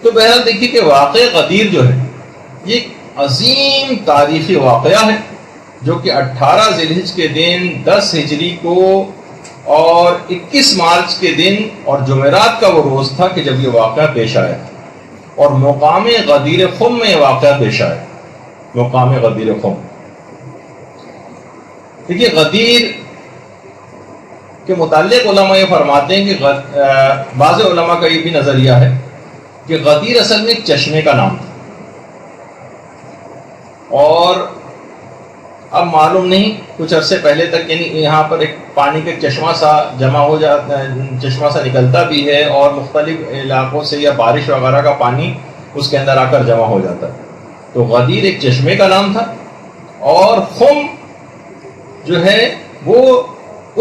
تو بہرحال دیکھیے کہ واقعہ غدیر جو ہے یہ ایک عظیم تاریخی واقعہ ہے جو کہ 18 ذی الحجہ کے دن 10 ہجری کو اور 21 مارچ کے دن اور جمعرات کا وہ روز تھا کہ جب یہ واقعہ پیش آیا اور مقام غدیر خم میں یہ واقعہ پیش آیا. مقام غدیر خم دیکھیے غدیر کے متعلق علماء یہ فرماتے ہیں کہ بعض علماء کا یہ بھی نظریہ ہے کہ غدیر اصل میں ایک چشمے کا نام تھا اور اب معلوم نہیں کچھ عرصے پہلے تک یعنی یہاں پر ایک پانی کا چشمہ سا جمع ہو جاتا ہے, چشمہ سا نکلتا بھی ہے اور مختلف علاقوں سے یا بارش وغیرہ کا پانی اس کے اندر آ کر جمع ہو جاتا ہے. تو غدیر ایک چشمے کا نام تھا اور خم جو ہے وہ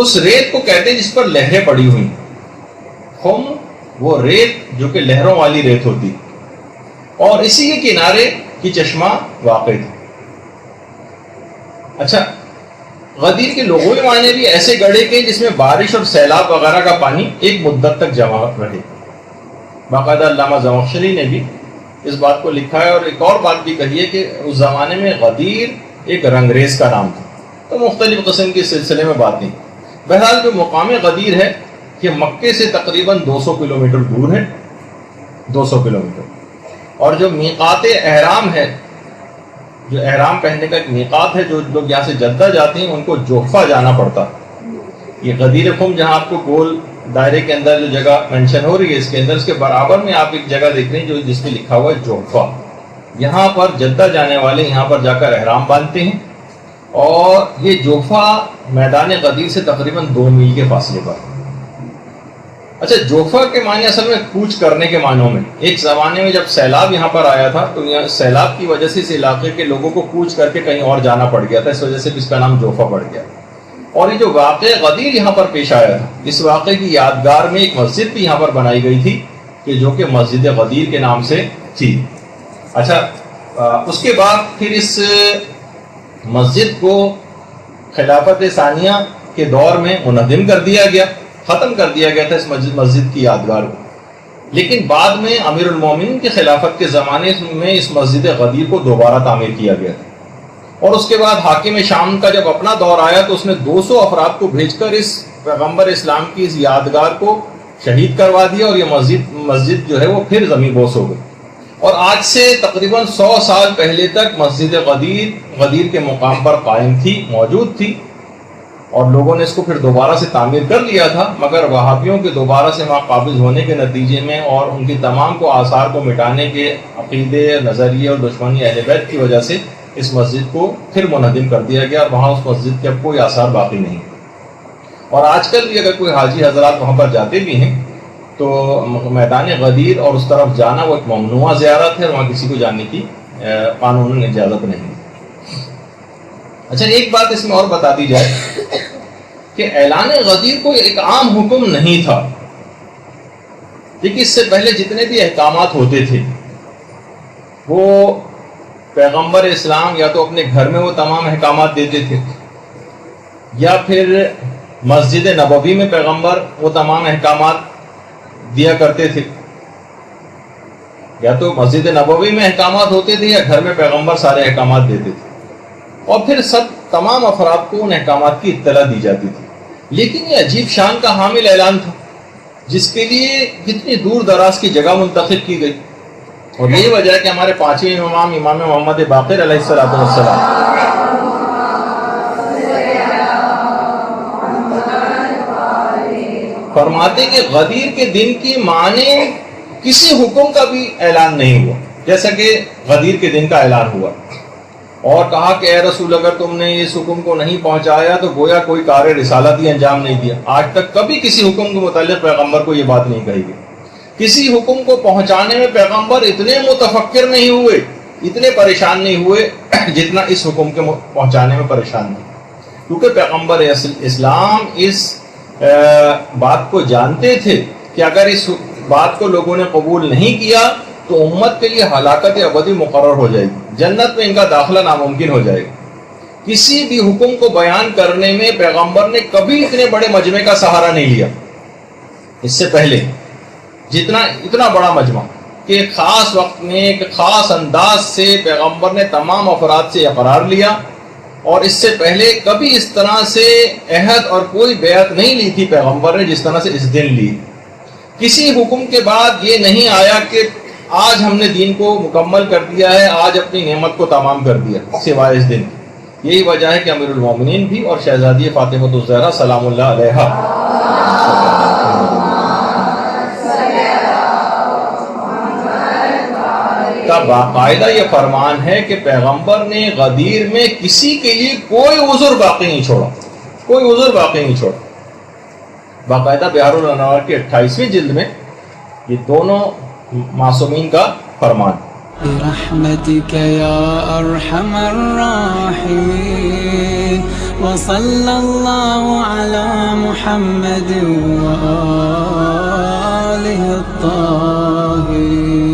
اس ریت کو کہتے ہیں جس پر لہریں پڑی ہوئی. خم وہ ریت جو کہ لہروں والی ریت ہوتی اور اسی کے کنارے کی چشمہ واقع تھا. اچھا غدیر کے لغوی معنی بھی ایسے گڑھے کے جس میں بارش اور سیلاب وغیرہ کا پانی ایک مدت تک جمع رہے. باقاعدہ علامہ زمخشری نے بھی اس بات کو لکھا ہے اور ایک اور بات بھی کہی ہے کہ اس زمانے میں غدیر ایک رنگریز کا نام تھا. تو مختلف قسم کے سلسلے میں بات نہیں. بہرحال جو مقام غدیر ہے یہ مکے سے تقریباً 200 کلومیٹر دور ہے. 200 کلومیٹر. اور جو میقات احرام ہے, جو احرام پہننے کا ایک میقات ہے, جو لوگ یہاں سے جدہ جاتے ہیں ان کو جوفہ جانا پڑتا. یہ غدیر خم جہاں آپ کو گول دائرے کے اندر جو جگہ مینشن ہو رہی ہے اس کے اندر, اس کے برابر میں آپ ایک جگہ دیکھ رہے ہیں جو جس میں لکھا ہوا ہے جوفہ. یہاں پر جدہ جانے والے یہاں پر جا کر احرام باندھتے ہیں اور یہ جوفہ میدان غدیر سے تقریباً 2 میل کے فاصلے پر. اچھا جوفہ کے معنی اصل میں کوچ کرنے کے معنوں میں. ایک زمانے میں جب سیلاب یہاں پر آیا تھا تو یہاں سیلاب کی وجہ سے اس علاقے کے لوگوں کو کوچ کر کے کہیں اور جانا پڑ گیا تھا, اس وجہ سے اس کا نام جوفہ پڑ گیا. اور یہ جو واقعہ غدیر یہاں پر پیش آیا تھا, اس واقعے کی یادگار میں ایک مسجد بھی یہاں پر بنائی گئی تھی کہ جو کہ مسجد غدیر کے نام سے تھی. اچھا اس کے بعد پھر اس مسجد کو خلافت ثانیہ کے دور میں منہدم کر دیا گیا, ختم کر دیا گیا تھا اس مسجد کی یادگار کو. لیکن بعد میں امیر المومنین کی خلافت کے زمانے میں اس مسجد غدیر کو دوبارہ تعمیر کیا گیا تھا. اور اس کے بعد حاکم شام کا جب اپنا دور آیا تو اس نے 200 افراد کو بھیج کر اس پیغمبر اسلام کی اس یادگار کو شہید کروا دیا اور یہ مسجد جو ہے وہ پھر زمین بوس ہو گئی. اور آج سے تقریباً 100 سال پہلے تک مسجد غدیر کے مقام پر قائم تھی, موجود تھی, اور لوگوں نے اس کو پھر دوبارہ سے تعمیر کر لیا تھا. مگر وہابیوں کے دوبارہ سے وہاں قابض ہونے کے نتیجے میں اور ان کی تمام کو آثار کو مٹانے کے عقیدے, نظریے اور دشمنی اہل بیت کی وجہ سے اس مسجد کو پھر منہدم کر دیا گیا اور وہاں اس مسجد کے اب کوئی آثار باقی نہیں. اور آج کل بھی اگر کوئی حاجی حضرات وہاں پر جاتے بھی ہیں تو میدان غدیر اور اس طرف جانا وہ ایک ممنوع زیارت ہے, وہاں کسی کو جانے کی قانوناً اجازت نہیں. اچھا ایک بات اس میں اور بتا دی جائے کہ اعلان غدیر کوئی ایک عام حکم نہیں تھا. دیکھیے اس سے پہلے جتنے بھی احکامات ہوتے تھے وہ پیغمبر اسلام یا تو اپنے گھر میں وہ تمام احکامات دیتے تھے یا پھر مسجد نبوی میں پیغمبر وہ تمام احکامات دیا کرتے تھے. یا تو مسجد نبوی میں احکامات ہوتے تھے یا گھر میں پیغمبر سارے احکامات دیتے تھے اور پھر تمام افراد کو ان احکامات کی اطلاع دی جاتی تھی. لیکن یہ عجیب شان کا حامل اعلان تھا جس کے لیے کتنی دور دراز کی جگہ منتخب کی گئی. اور یہی وجہ ہے کہ ہمارے 5ویں امام محمد باقر علیہ السلام فرماتے کہ غدیر کے دن کی معنی کسی حکم کا بھی اعلان نہیں ہوا جیسا کہ غدیر کے دن کا اعلان ہوا, اور کہا کہ اے رسول اگر تم نے اس حکم کو نہیں پہنچایا تو گویا کوئی کار رسالت ہی انجام نہیں دیا. آج تک کبھی کسی حکم کے متعلق پیغمبر کو یہ بات نہیں کہی گئی. کسی حکم کو پہنچانے میں پیغمبر اتنے متفکر نہیں ہوئے, اتنے پریشان نہیں ہوئے جتنا اس حکم کے پہنچانے میں پریشان تھے, کیونکہ پیغمبر اسلام اس بات کو جانتے تھے کہ اگر اس بات کو لوگوں نے قبول نہیں کیا تو امت کے لیے ہلاکت ابدی مقرر ہو جائے گی, جنت میں ان کا داخلہ ناممکن ہو جائے گا. کسی بھی حکم کو بیان کرنے میں پیغمبر نے کبھی اتنے بڑے مجمع کا سہارا نہیں لیا. اس سے پہلے اتنا بڑا مجمع کہ خاص وقت میں ایک خاص انداز سے پیغمبر نے تمام افراد سے اقرار لیا، اور اس سے پہلے کبھی اس طرح سے عہد اور کوئی بیعت نہیں لی تھی پیغمبر نے جس طرح سے اس دن لی۔ کسی حکم کے بعد یہ نہیں آیا کہ آج ہم نے دین کو مکمل کر دیا ہے، آج اپنی نعمت کو تمام کر دیا، سوائے اس دن۔ یہی وجہ ہے کہ امیر المومنین بھی اور شہزادی فاطمہ الزہرا سلام اللہ علیہا کا باقاعدہ یہ فرمان ہے کہ پیغمبر نے غدیر میں کسی کے لیے کوئی عذر باقی نہیں چھوڑا، کوئی عذر باقی نہیں چھوڑا۔ باقاعدہ بہار الانوار کی 28ویں جلد میں یہ دونوں معصومین کا فرمان۔ برحمتك يا أرحم الراحمين وصلى الله على محمد وآله الطاهرين۔